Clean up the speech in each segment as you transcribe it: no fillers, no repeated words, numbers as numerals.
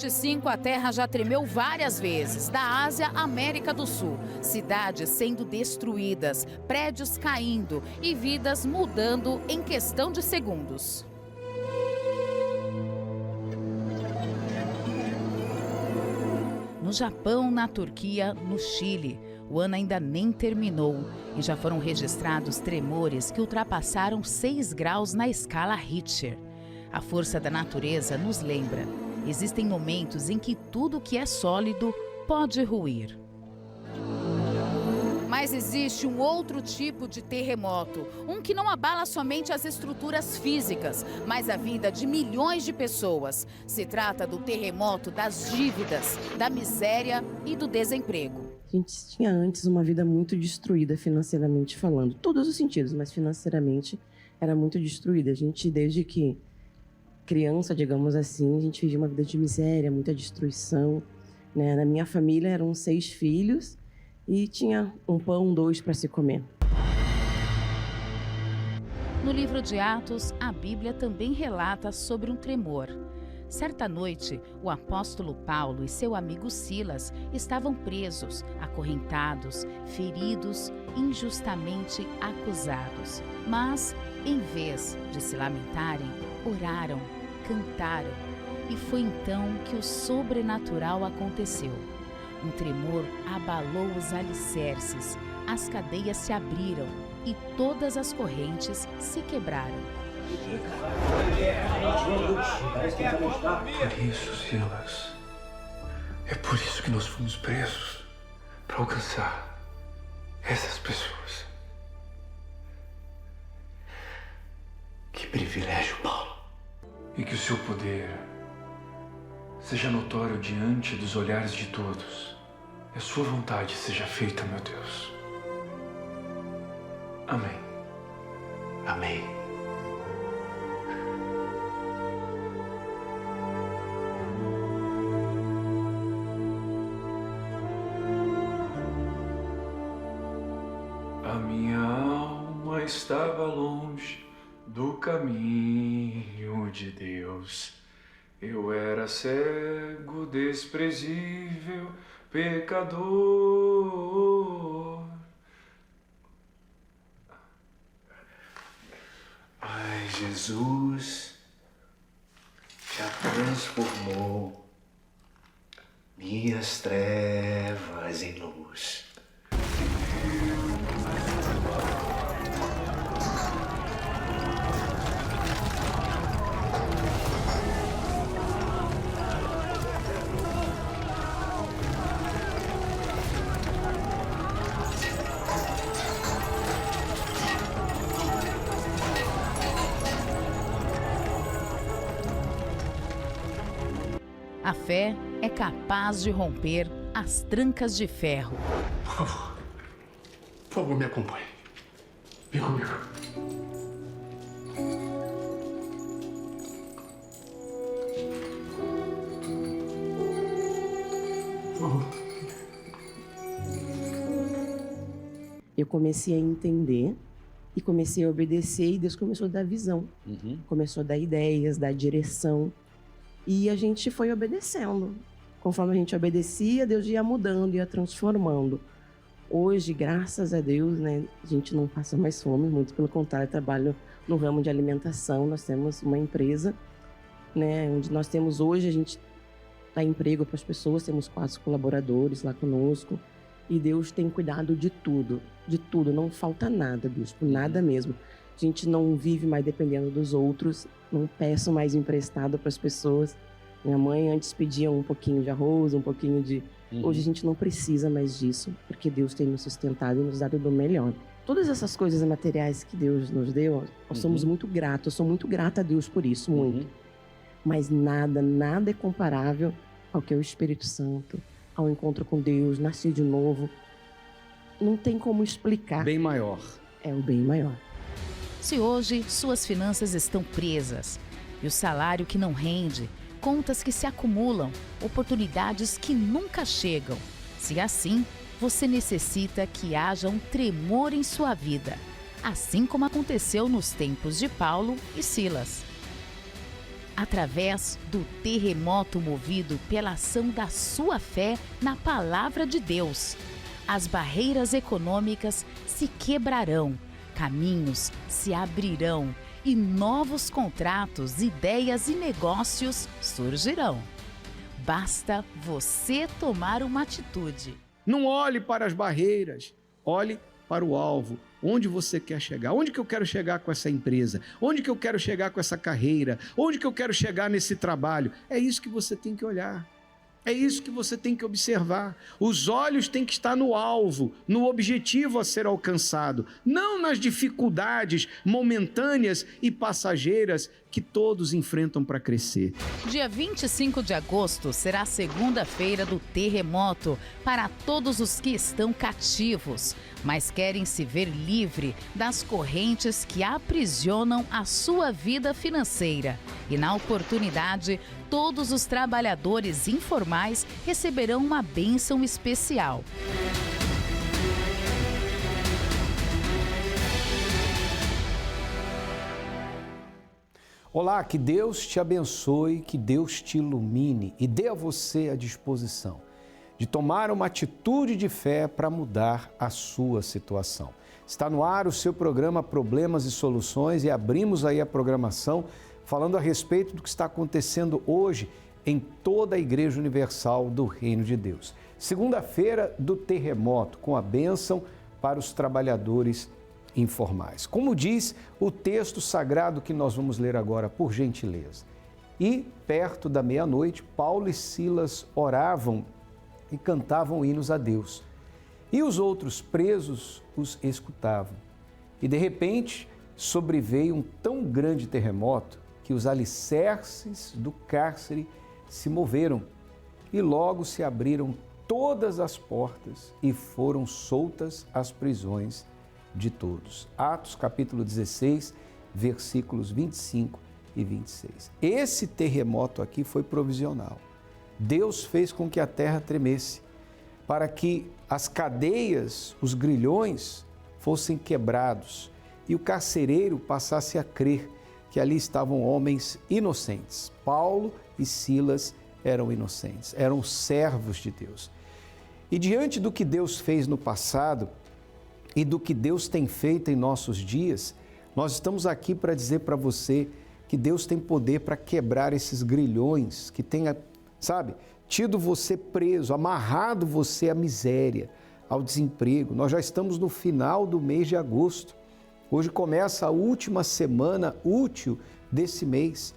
2025, a Terra já tremeu várias vezes, da Ásia à América do Sul. Cidades sendo destruídas, prédios caindo e vidas mudando em questão de segundos. No Japão, na Turquia, no Chile, o ano ainda nem terminou e já foram registrados tremores que ultrapassaram 6 graus na escala Richter. A força da natureza nos lembra: existem momentos em que tudo que é sólido pode ruir. Mas existe um outro tipo de terremoto, um que não abala somente as estruturas físicas, mas a vida de milhões de pessoas. Se trata do terremoto das dívidas, da miséria e do desemprego. A gente tinha antes uma vida muito destruída financeiramente falando, todos os sentidos, mas financeiramente era muito destruída. A gente, desde que criança, digamos assim, a gente vivia uma vida de miséria, muita destruição, né? Na minha família eram 6 filhos e tinha um pão, 2 para se comer. No livro de Atos, a Bíblia também relata sobre um tremor. Certa noite, o apóstolo Paulo e seu amigo Silas estavam presos, acorrentados, feridos, injustamente acusados. Mas, em vez de se lamentarem, oraram, cantaram. E foi então que o sobrenatural aconteceu. Um tremor abalou os alicerces, as cadeias se abriram e todas as correntes se quebraram. Por isso, Silas, é por isso que nós fomos presos, para alcançar essas pessoas. Que privilégio, Paulo. E que o seu poder seja notório diante dos olhares de todos. E a sua vontade seja feita, meu Deus. Amém. Amém. A minha alma estava longe do caminho de Deus. Eu era cego, desprezível, pecador. Ai, Jesus já transformou minhas trevas em luz. A fé é capaz de romper as trancas de ferro. Por favor, me acompanhe. Vem comigo. Por favor. Eu comecei a entender e comecei a obedecer e Deus começou a dar visão. Começou a dar ideias, dar direção. E a gente foi obedecendo. Conforme a gente obedecia, Deus ia mudando, ia transformando. Hoje, graças a Deus, né, a gente não passa mais fome, muito pelo contrário, trabalho no ramo de alimentação. Nós temos uma empresa, né, onde nós temos hoje, a gente dá emprego para as pessoas, temos 4 colaboradores lá conosco. E Deus tem cuidado de tudo, não falta nada, Bispo, nada mesmo. A gente não vive mais dependendo dos outros, não peço mais emprestado para as pessoas. Minha mãe antes pedia um pouquinho de arroz, um pouquinho de... Hoje a gente não precisa mais disso, porque Deus tem nos sustentado e nos dado do melhor. Todas essas coisas materiais que Deus nos deu, nós somos muito gratos, eu sou muito grata a Deus por isso, muito. Mas nada é comparável ao que é o Espírito Santo, ao encontro com Deus, nascer de novo. Não tem como explicar. Bem maior. É o bem maior. Se hoje suas finanças estão presas e o salário que não rende, contas que se acumulam, oportunidades que nunca chegam, se assim, você necessita que haja um tremor em sua vida, assim como aconteceu nos tempos de Paulo e Silas. através do terremoto movido pela ação da sua fé na palavra de Deus. As barreiras econômicas se quebrarão, caminhos se abrirão e novos contratos, ideias e negócios surgirão. Basta você tomar uma atitude. Não olhe para as barreiras, olhe para o alvo. Onde você quer chegar? Onde que eu quero chegar com essa empresa? Onde que eu quero chegar com essa carreira? Onde que eu quero chegar nesse trabalho? É isso que você tem que olhar. É isso que você tem que observar. Os olhos têm que estar no alvo, no objetivo a ser alcançado, não nas dificuldades momentâneas e passageiras que todos enfrentam para crescer. Dia 25 de agosto será a segunda-feira do terremoto para todos os que estão cativos, mas querem se ver livre das correntes que aprisionam a sua vida financeira. E na oportunidade, todos os trabalhadores informais receberão uma bênção especial. Olá, que Deus te abençoe, que Deus te ilumine e dê a você a disposição de tomar uma atitude de fé para mudar a sua situação. Está no ar o seu programa Problemas e Soluções e abrimos aí a programação falando a respeito do que está acontecendo hoje em toda a Igreja Universal do Reino de Deus. Segunda-feira do terremoto, com a bênção para os trabalhadores informais. Como diz o texto sagrado que nós vamos ler agora, por gentileza. E, perto da meia-noite, Paulo e Silas oravam e cantavam hinos a Deus. E os outros presos os escutavam. E, de repente, sobreveio um tão grande terremoto que os alicerces do cárcere se moveram e logo se abriram todas as portas e foram soltas as prisões de todos. Atos capítulo 16, versículos 25 e 26. Esse terremoto aqui foi provisional. Deus fez com que a terra tremesse para que as cadeias, os grilhões fossem quebrados e o carcereiro passasse a crer que ali estavam homens inocentes. Paulo e Silas eram inocentes, eram servos de Deus. E diante do que Deus fez no passado e do que Deus tem feito em nossos dias, nós estamos aqui para dizer para você que Deus tem poder para quebrar esses grilhões que tenha, tido você preso, amarrado você à miséria, ao desemprego. Nós já estamos no final do mês de agosto. Hoje começa a última semana útil desse mês.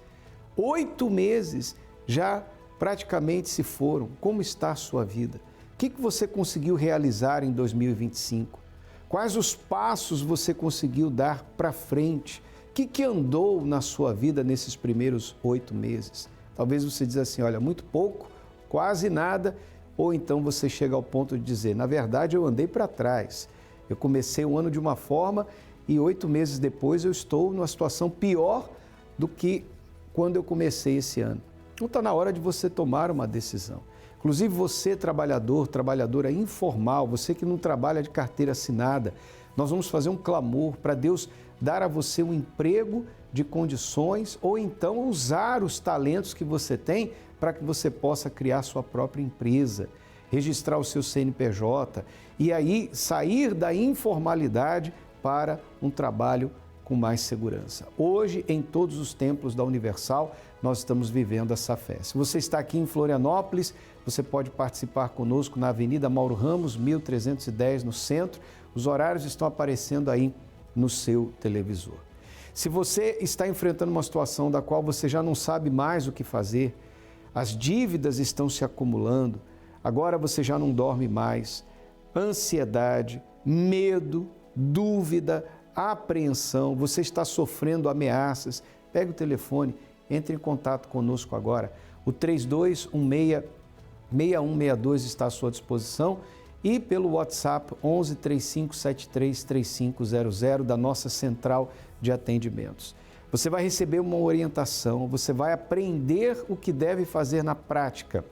8 meses já praticamente se foram. Como está a sua vida? O que você conseguiu realizar em 2025? Quais os passos você conseguiu dar para frente? O que andou na sua vida nesses primeiros 8 meses? Talvez você diz assim, olha, muito pouco, quase nada, ou então você chega ao ponto de dizer, na verdade eu andei para trás. Eu comecei o ano de uma forma e 8 meses depois eu estou numa situação pior do que quando eu comecei esse ano. Então está na hora de você tomar uma decisão. Inclusive você, trabalhador, trabalhadora informal, você que não trabalha de carteira assinada, nós vamos fazer um clamor para Deus dar a você um emprego de condições ou então usar os talentos que você tem para que você possa criar sua própria empresa, registrar o seu CNPJ e aí sair da informalidade para um trabalho com mais segurança. Hoje, em todos os templos da Universal, nós estamos vivendo essa fé. Se você está aqui em Florianópolis, você pode participar conosco na Avenida Mauro Ramos, 1310, no centro. Os horários estão aparecendo aí no seu televisor. Se você está enfrentando uma situação da qual você já não sabe mais o que fazer, as dívidas estão se acumulando, agora você já não dorme mais, ansiedade, medo, dúvida, apreensão, você está sofrendo ameaças, pega o telefone, entre em contato conosco agora. O 3216-6162 está à sua disposição e pelo WhatsApp 11 3573 3500 da nossa central de atendimentos. Você vai receber uma orientação, você vai aprender o que deve fazer na prática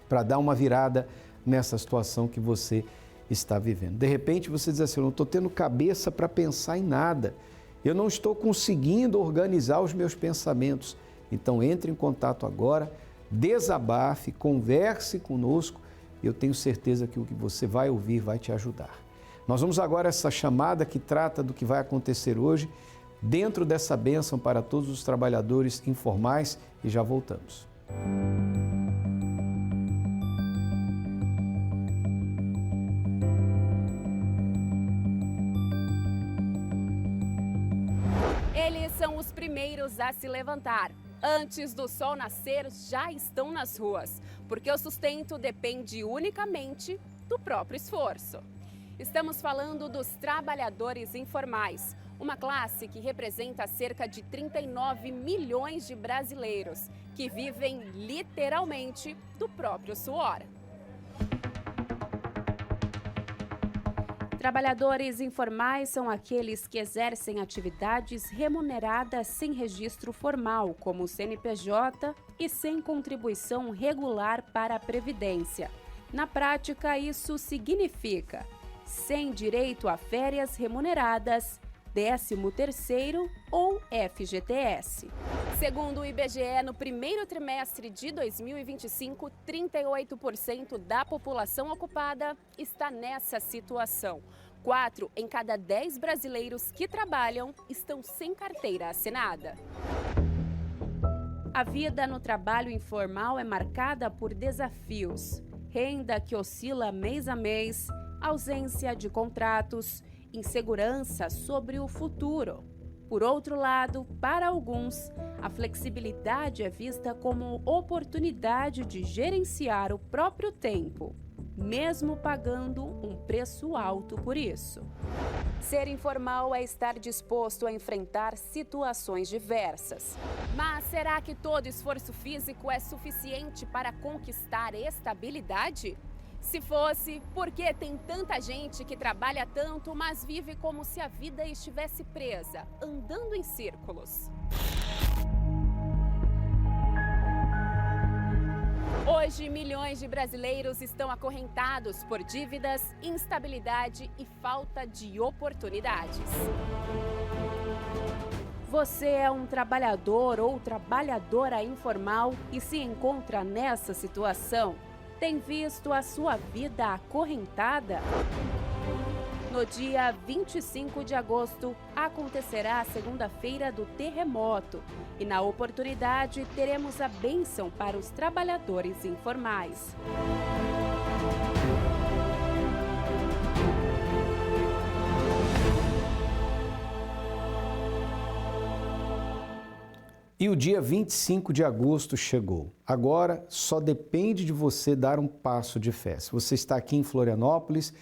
para dar uma virada nessa situação que você está vivendo. De repente você diz assim, eu não estou tendo cabeça para pensar em nada, eu não estou conseguindo organizar os meus pensamentos. Então entre em contato agora, desabafe, converse conosco. Eu tenho certeza que o que você vai ouvir vai te ajudar. Nós vamos agora a essa chamada que trata do que vai acontecer hoje, dentro dessa bênção para todos os trabalhadores informais, e já voltamos. Eles são os primeiros a se levantar. Antes do sol nascer, já estão nas ruas, porque o sustento depende unicamente do próprio esforço. Estamos falando dos trabalhadores informais, uma classe que representa cerca de 39 milhões de brasileiros, que vivem literalmente do próprio suor. Trabalhadores informais são aqueles que exercem atividades remuneradas sem registro formal, como o CNPJ, e sem contribuição regular para a Previdência. Na prática, isso significa sem direito a férias remuneradas, 13º ou FGTS. Segundo o IBGE, no primeiro trimestre de 2025, 38% da população ocupada está nessa situação. 4 em cada 10 brasileiros que trabalham estão sem carteira assinada. A vida no trabalho informal é marcada por desafios: renda que oscila mês a mês, ausência de contratos, insegurança sobre o futuro. Por outro lado, para alguns, a flexibilidade é vista como oportunidade de gerenciar o próprio tempo, mesmo pagando um preço alto por isso. Ser informal é estar disposto a enfrentar situações diversas. Mas será que todo esforço físico é suficiente para conquistar estabilidade? Se fosse, por que tem tanta gente que trabalha tanto, mas vive como se a vida estivesse presa, andando em círculos? Hoje, milhões de brasileiros estão acorrentados por dívidas, instabilidade e falta de oportunidades. Você é um trabalhador ou trabalhadora informal e se encontra nessa situação? Tem visto a sua vida acorrentada? No dia 25 de agosto, acontecerá a segunda-feira do terremoto e, na oportunidade, teremos a bênção para os trabalhadores informais. E o dia 25 de agosto chegou. Agora só depende de você dar um passo de fé. Se você está aqui em Florianópolis,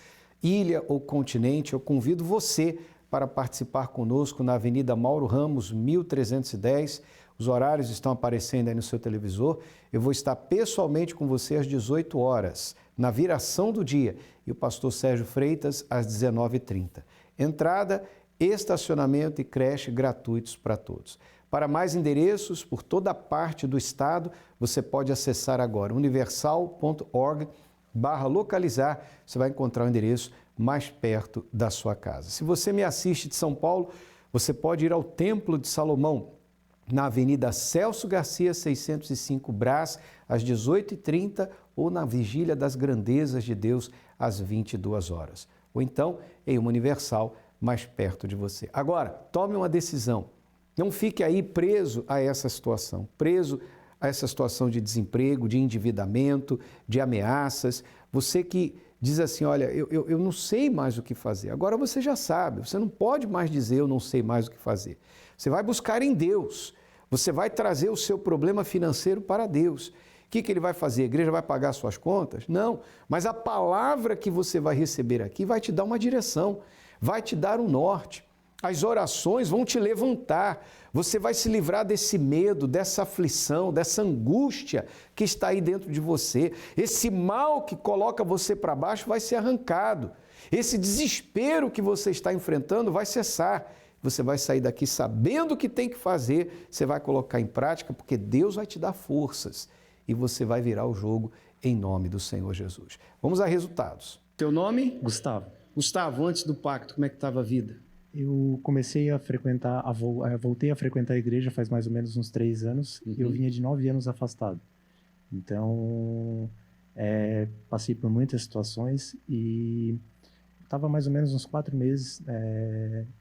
ilha ou continente, eu convido você para participar conosco na Avenida Mauro Ramos, 1310. Os horários estão aparecendo aí no seu televisor. Eu vou estar pessoalmente com você às 18 horas, na viração do dia, e o pastor Sérgio Freitas às 19h30. Entrada, estacionamento e creche gratuitos para todos. Para mais endereços por toda a parte do estado, você pode acessar agora universal.org/localizar. Você vai encontrar o endereço mais perto da sua casa. Se você me assiste de São Paulo, você pode ir ao Templo de Salomão, na Avenida Celso Garcia, 605 Brás, às 18h30, ou na Vigília das Grandezas de Deus, às 22 horas. Ou então, em uma Universal, mais perto de você. Agora, tome uma decisão. Não fique aí preso a essa situação, de desemprego, de endividamento, de ameaças. Você que diz assim, olha, eu não sei mais o que fazer. Agora você já sabe, você não pode mais dizer eu não sei mais o que fazer. Você vai buscar em Deus, você vai trazer o seu problema financeiro para Deus. O que ele vai fazer? A igreja vai pagar suas contas? Não, mas a palavra que você vai receber aqui vai te dar uma direção, vai te dar um norte. As orações vão te levantar, você vai se livrar desse medo, dessa aflição, dessa angústia que está aí dentro de você. Esse mal que coloca você para baixo vai ser arrancado. Esse desespero que você está enfrentando vai cessar. Você vai sair daqui sabendo o que tem que fazer, você vai colocar em prática, porque Deus vai te dar forças e você vai virar o jogo em nome do Senhor Jesus. Vamos a resultados. Teu nome? Gustavo. Gustavo, antes do pacto, como é que estava a vida? Eu comecei a frequentar, voltei a frequentar a igreja faz mais ou menos uns 3 anos. E eu vinha de 9 anos afastado. Então, passei por muitas situações e estava mais ou menos uns 4 meses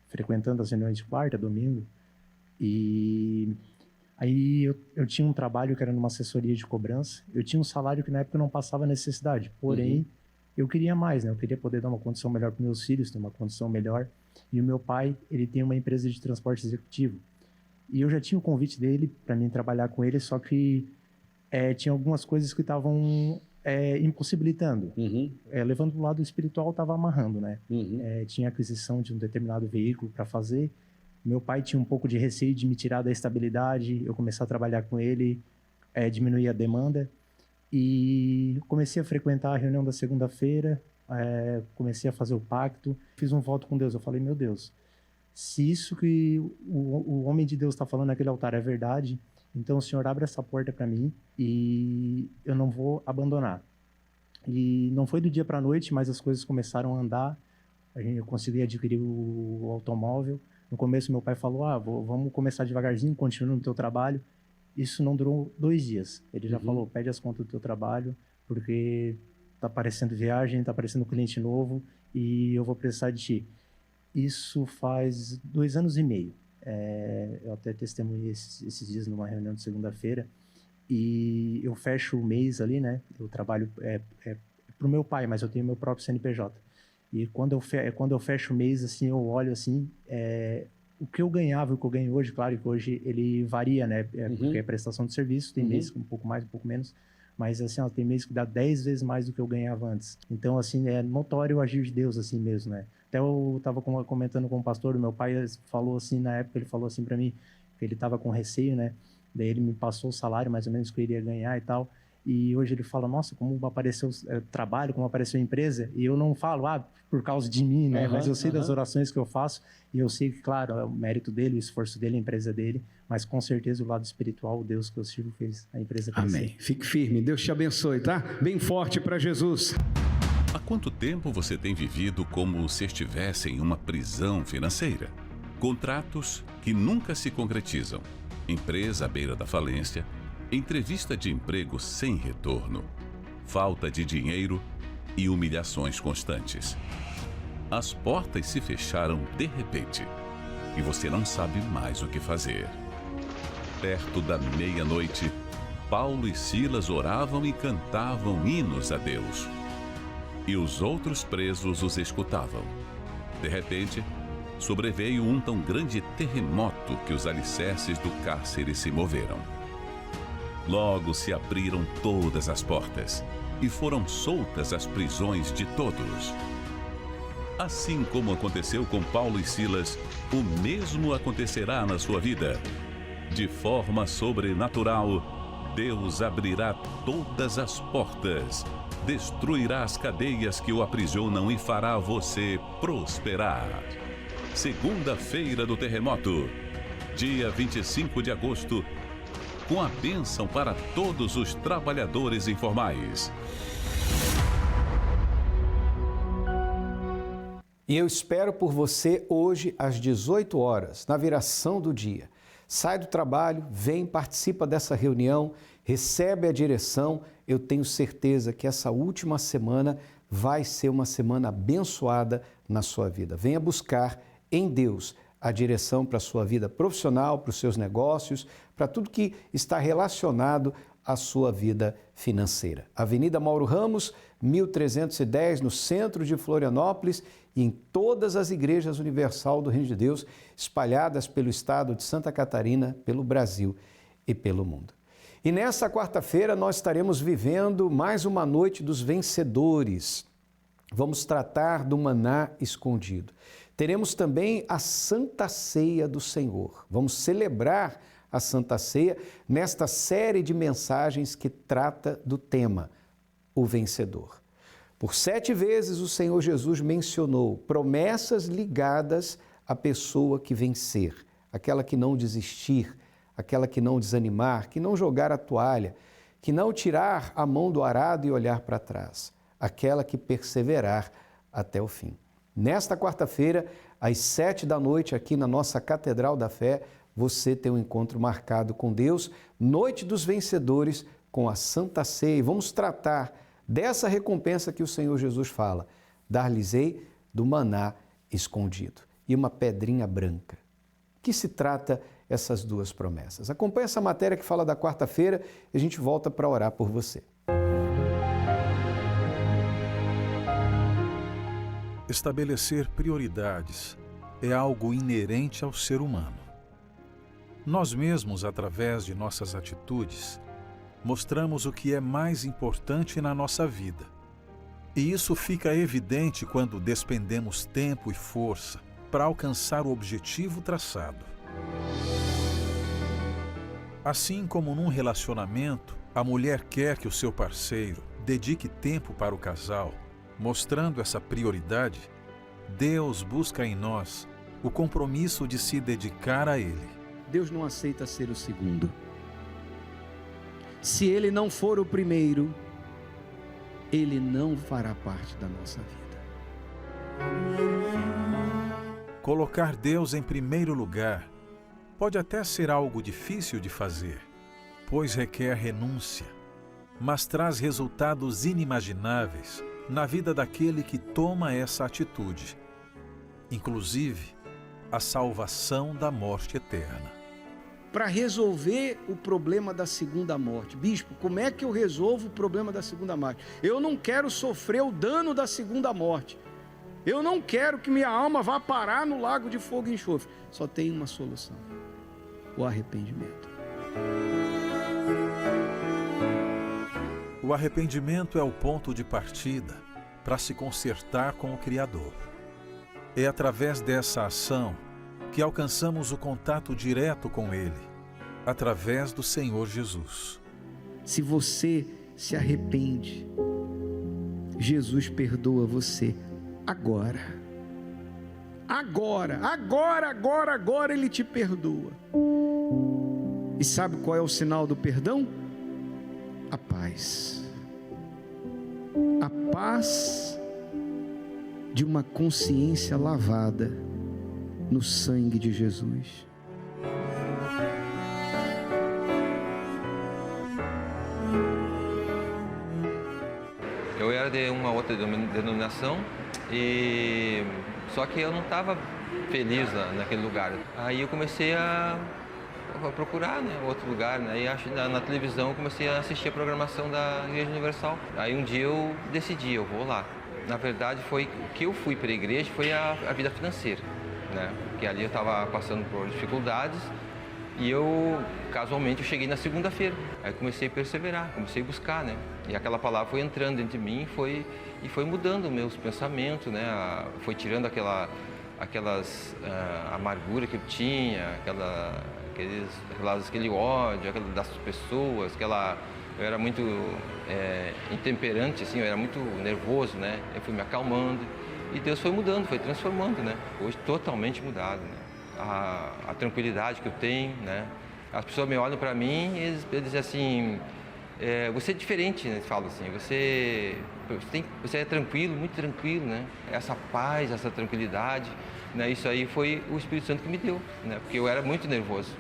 frequentando as reuniões de quarta, domingo. E aí eu tinha um trabalho que era numa assessoria de cobrança. Eu tinha um salário que na época não passava necessidade, porém eu queria mais, né? Eu queria poder dar uma condição melhor para meus filhos, ter uma condição melhor. E o meu pai, ele tem uma empresa de transporte executivo. E eu já tinha o convite dele para mim trabalhar com ele, só que tinha algumas coisas que estavam impossibilitando. Levando para o lado espiritual, estava amarrando, né? Tinha aquisição de um determinado veículo para fazer. Meu pai tinha um pouco de receio de me tirar da estabilidade, eu comecei a trabalhar com ele, diminuir a demanda. E comecei a frequentar a reunião da segunda-feira, comecei a fazer o pacto, fiz um voto com Deus. Eu falei, meu Deus, se isso que o homem de Deus está falando naquele altar é verdade, então o Senhor abre essa porta para mim e eu não vou abandonar. E não foi do dia para a noite, mas as coisas começaram a andar, eu consegui adquirir o automóvel. No começo meu pai falou, vamos começar devagarzinho, continua no teu trabalho. Isso não durou 2 dias. Ele já falou, pede as contas do teu trabalho, porque tá aparecendo viagem, tá aparecendo cliente novo e eu vou precisar de ti. Isso faz 2 anos e meio. Eu até testemunhei esses dias numa reunião de segunda-feira e eu fecho o mês ali, né? Eu trabalho pro meu pai, mas eu tenho meu próprio CNPJ. E quando eu fecho o mês, assim, eu olho assim, o que eu ganhava e o que eu ganho hoje, claro que hoje ele varia, né? Porque é prestação de serviço, tem mês um pouco mais, um pouco menos, mas assim, tem mês que dá 10 vezes mais do que eu ganhava antes. Então, assim, é notório o agir de Deus, assim mesmo, né? Até eu estava comentando com o pastor, o meu pai falou assim, na época, ele falou assim para mim, que ele estava com receio, né? Daí ele me passou o salário, mais ou menos, que eu iria ganhar e tal. E hoje ele fala, nossa, como apareceu trabalho, como apareceu empresa. E eu não falo, por causa de mim, né? Mas eu sei das orações que eu faço. E eu sei que, claro, é o mérito dele, o esforço dele, a empresa dele. Mas com certeza o lado espiritual, o Deus que eu sirvo fez a empresa crescer. Amém. Fique firme. Deus te abençoe, tá? Bem forte para Jesus. Há quanto tempo você tem vivido como se estivesse em uma prisão financeira? Contratos que nunca se concretizam. Empresa à beira da falência. Entrevista de emprego sem retorno, falta de dinheiro e humilhações constantes. As portas se fecharam de repente e você não sabe mais o que fazer. Perto da meia-noite, Paulo e Silas oravam e cantavam hinos a Deus. E os outros presos os escutavam. De repente, sobreveio um tão grande terremoto que os alicerces do cárcere se moveram. Logo se abriram todas as portas e foram soltas as prisões de todos. Assim como aconteceu com Paulo e Silas, o mesmo acontecerá na sua vida. De forma sobrenatural, Deus abrirá todas as portas, destruirá as cadeias que o aprisionam e fará você prosperar. Segunda-feira do terremoto, dia 25 de agosto, com a bênção para todos os trabalhadores informais. E eu espero por você hoje às 18 horas, na viração do dia. Sai do trabalho, vem, participa dessa reunião, recebe a direção. Eu tenho certeza que essa última semana vai ser uma semana abençoada na sua vida. Venha buscar em Deus a direção para a sua vida profissional, para os seus negócios, para tudo que está relacionado à sua vida financeira. Avenida Mauro Ramos, 1310, no centro de Florianópolis, e em todas as igrejas universal do Reino de Deus, espalhadas pelo estado de Santa Catarina, pelo Brasil e pelo mundo. E nesta quarta-feira nós estaremos vivendo mais uma noite dos vencedores. Vamos tratar do maná escondido. Teremos também a Santa Ceia do Senhor. Vamos celebrar a Santa Ceia nesta série de mensagens que trata do tema, o vencedor. Por 7 vezes o Senhor Jesus mencionou promessas ligadas à pessoa que vencer, aquela que não desistir, aquela que não desanimar, que não jogar a toalha, que não tirar a mão do arado e olhar para trás, aquela que perseverar até o fim. Nesta quarta-feira, às 7h, aqui na nossa Catedral da Fé, você tem um encontro marcado com Deus, Noite dos Vencedores, com a Santa Ceia. E vamos tratar dessa recompensa que o Senhor Jesus fala: dar-lhes-ei do maná escondido e uma pedrinha branca. Que se trata essas duas promessas? Acompanhe essa matéria que fala da quarta-feira e a gente volta para orar por você. Estabelecer prioridades é algo inerente ao ser humano. Nós mesmos, através de nossas atitudes, mostramos o que é mais importante na nossa vida. E isso fica evidente quando despendemos tempo e força para alcançar o objetivo traçado. Assim como num relacionamento, a mulher quer que o seu parceiro dedique tempo para o casal, mostrando essa prioridade, Deus busca em nós o compromisso de se dedicar a Ele. Deus não aceita ser o segundo. Se Ele não for o primeiro, Ele não fará parte da nossa vida. Colocar Deus em primeiro lugar pode até ser algo difícil de fazer, pois requer renúncia, mas traz resultados inimagináveis na vida daquele que toma essa atitude, inclusive a salvação da morte eterna. Para resolver o problema da segunda morte, bispo, como é que eu resolvo o problema da segunda morte? Eu não quero sofrer o dano da segunda morte. Eu não quero que minha alma vá parar no lago de fogo e enxofre. Só tem uma solução: o arrependimento. O arrependimento é o ponto de partida para se consertar com o Criador. É através dessa ação que alcançamos o contato direto com Ele, através do Senhor Jesus. Se você se arrepende, Jesus perdoa você agora. Agora Ele te perdoa. E sabe qual é o sinal do perdão? A paz. A paz de uma consciência lavada no sangue de Jesus. Eu era de uma outra denominação, só que eu não estava feliz naquele lugar. Aí eu comecei a procurar, né, outro lugar, né? E na televisão eu comecei a assistir a programação da Igreja Universal. Aí um dia eu decidi, eu vou lá. Na verdade, o que eu fui para a igreja foi a vida financeira, né? Porque ali eu estava passando por dificuldades e casualmente, eu cheguei na segunda-feira. Aí comecei a perseverar, comecei a buscar, né? E aquela palavra foi entrando dentro de mim e foi mudando meus pensamentos, né? Foi tirando aquelas amargura que eu tinha, aquele ódio das pessoas, eu era muito intemperante, assim, eu era muito nervoso, né? Eu fui me acalmando e Deus foi mudando, foi transformando, né? Hoje totalmente mudado, né? A tranquilidade que eu tenho, né? As pessoas me olham para mim e eles dizem assim, você é diferente, né? Eles falam assim, você é tranquilo, muito tranquilo, né? Essa paz, essa tranquilidade, né? Isso aí foi o Espírito Santo que me deu, né? Porque eu era muito nervoso.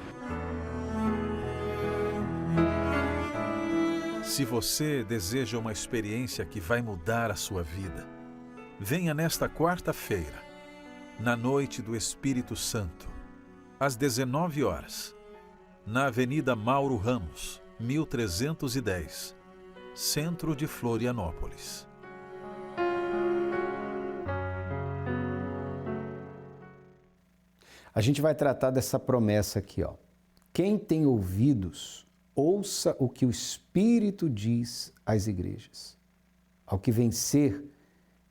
Se você deseja uma experiência que vai mudar a sua vida, venha nesta quarta-feira, na Noite do Espírito Santo, às 19h, na Avenida Mauro Ramos, 1310, centro de Florianópolis. A gente vai tratar dessa promessa aqui, ó. Quem tem ouvidos, ouça o que o Espírito diz às igrejas. Ao que vencer,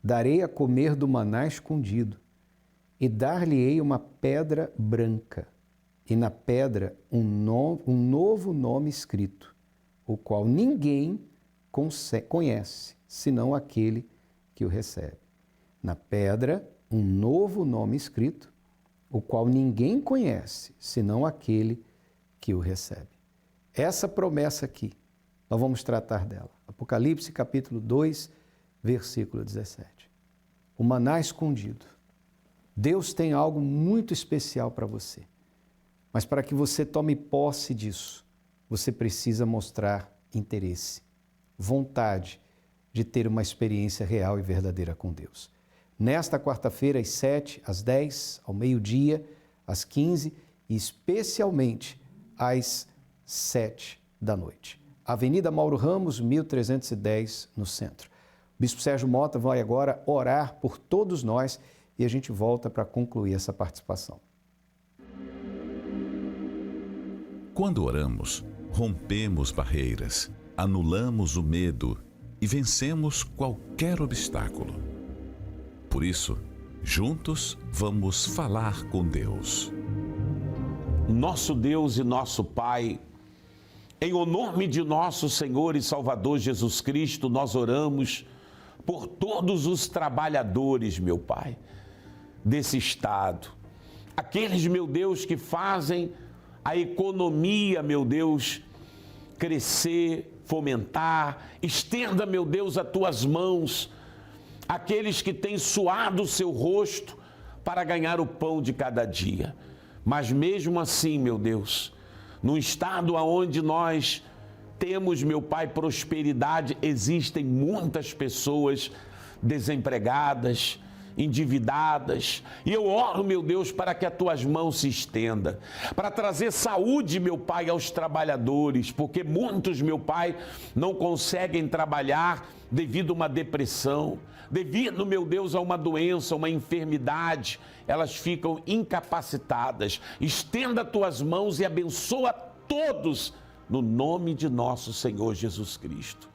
darei a comer do maná escondido, e dar-lhe-ei uma pedra branca, e na pedra um novo nome escrito, o qual ninguém conhece, senão aquele que o recebe. Na pedra, um novo nome escrito, o qual ninguém conhece, senão aquele que o recebe. Essa promessa aqui, nós vamos tratar dela. Apocalipse capítulo 2, versículo 17. O maná escondido. Deus tem algo muito especial para você. Mas para que você tome posse disso, você precisa mostrar interesse, vontade de ter uma experiência real e verdadeira com Deus. Nesta quarta-feira, às 7, às 10, ao meio-dia, às 15 e especialmente às 7 da noite. Avenida Mauro Ramos, 1310, no centro. O Bispo Sérgio Mota vai agora orar por todos nós e a gente volta para concluir essa participação. Quando oramos, rompemos barreiras, anulamos o medo e vencemos qualquer obstáculo. Por isso, juntos vamos falar com Deus. Nosso Deus e nosso Pai, em o nome de nosso Senhor e Salvador Jesus Cristo, nós oramos por todos os trabalhadores, meu Pai, desse Estado. Aqueles, meu Deus, que fazem a economia, meu Deus, crescer, fomentar. Estenda, meu Deus, as tuas mãos, aqueles que têm suado o seu rosto para ganhar o pão de cada dia. Mas mesmo assim, meu Deus, no estado onde nós temos, meu Pai, prosperidade, existem muitas pessoas desempregadas, endividadas, e eu oro, meu Deus, para que as tuas mãos se estendam, para trazer saúde, meu Pai, aos trabalhadores, porque muitos, meu Pai, não conseguem trabalhar devido a uma depressão, devido, meu Deus, a uma doença, uma enfermidade, elas ficam incapacitadas. Estenda as tuas mãos e abençoa todos, no nome de nosso Senhor Jesus Cristo.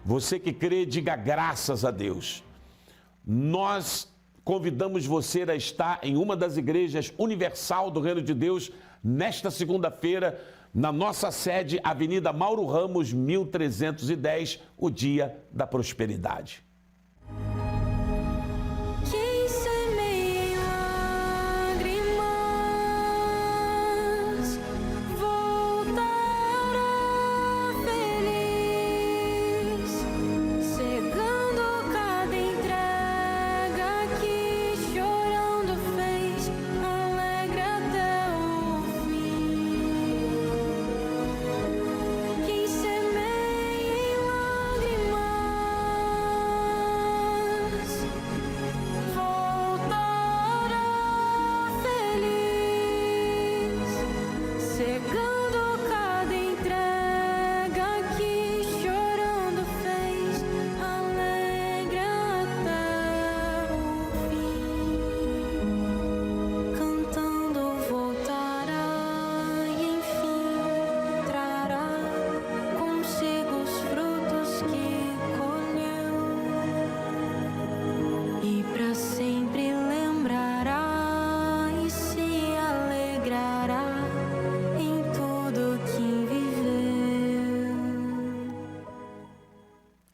Você que crê, diga graças a Deus. Nós convidamos você a estar em uma das igrejas universal do Reino de Deus nesta segunda-feira, na nossa sede, Avenida Mauro Ramos, 1310, o Dia da Prosperidade.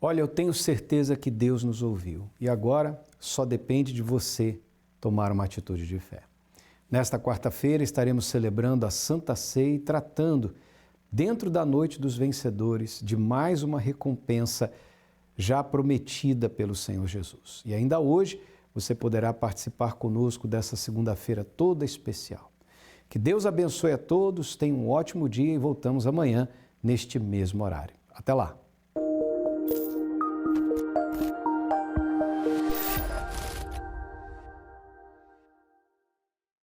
Olha, eu tenho certeza que Deus nos ouviu e agora só depende de você tomar uma atitude de fé. Nesta quarta-feira estaremos celebrando a Santa Ceia e tratando, dentro da Noite dos Vencedores, de mais uma recompensa já prometida pelo Senhor Jesus. E ainda hoje você poderá participar conosco dessa segunda-feira toda especial. Que Deus abençoe a todos, tenha um ótimo dia e voltamos amanhã neste mesmo horário. Até lá!